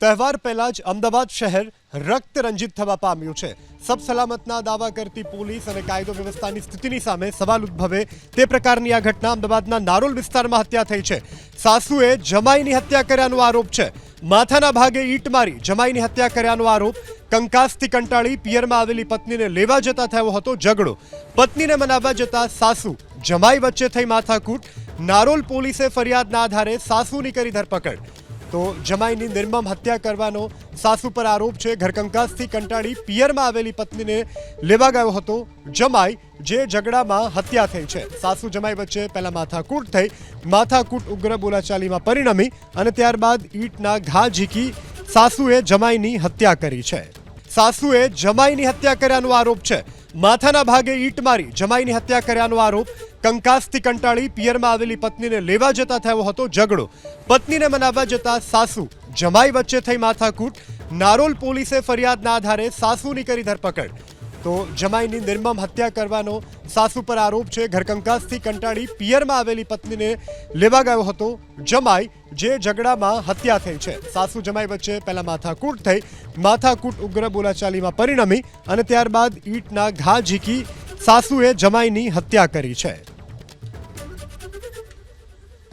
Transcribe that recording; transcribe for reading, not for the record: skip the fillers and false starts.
તહેવાર પહેલા જ અમદાવાદ શહેર રક્ત રંજિત થવા પામ્યું છે। સબ સલામતના દાવા કરતી પોલીસ અને કાયદો વ્યવસ્થાની સ્થિતિની સામે સવાલ ઉદ્ભવે તે પ્રકારની આ ઘટના અમદાવાદના નારોલ વિસ્તારમાં હત્યા થઈ છે। સાસુએ જમાઈની હત્યા કર્યાનો આરોપ છે। માથાના ભાગે ઈંટ મારી જમાઈની હત્યા કર્યાનો આરોપ। કંકાસથી કંટાળી પિયરમાં આવેલી પત્નીને લેવા જતા થયો હતો ઝઘડો। પત્નીને મનાવવા જતા સાસુ જમાઈ વચ્ચે થઈ માથાકૂટ। નારોલ પોલીસે ફરિયાદના આધારે સાસુની કરી ધરપકડ। તો જમાઈની નિર્મમ હત્યા કરવાનો સાસુ પર આરોપ છે। ઘરકંકાસથી કંટાળી પિયરમાં આવેલી પત્નીને લેવા ગયો હતો જમાઈ, જે ઝઘડામાં હત્યા થઈ છે। સાસુ જમાઈ વચ્ચે પહેલા માથાકૂટ થઈ। માથાકૂટ ઉગ્ર બોલાચાલીમાં પરિણમી અને ત્યારબાદ ઈંટના ઘા ઝીકી સાસુએ જમાઈની હત્યા કરી છે। સાસુએ જમાઈની હત્યા કર્યાનો આરોપ છે। માથાના ભાગે ઈંટ મારી જમાઈની હત્યા કર્યાનો આરોપ। કંકાસથી કંટાળી પિયરમાં આવેલી પત્નીને લેવા જતા થયો હતો ઝઘડો। પત્નીને મનાવવા જતા સાસુ જમાઈ વચ્ચે થઈ માથાકૂટ। નારોલ પોલીસે ફરિયાદના આધારે સાસુની કરી ધરપકડ। તો જમાઈની નિર્મમ હત્યા કરવાનો સાસુ પર આરોપ છે। ઘરકંકાસથી કંટાળી પિયરમાં આવેલી પત્નીને લેવા ગયો હતો જમાઈ, જે ઝઘડામાં હત્યા થઈ છે। સાસુ જમાઈ વચ્ચે પહેલા માથાકૂટ થઈ। માથાકૂટ ઉગ્ર બોલાચાલીમાં પરિણમી અને ત્યારબાદ ઈંટના ઘા ઝીકી સાસુએ જમાઈની હત્યા કરી છે।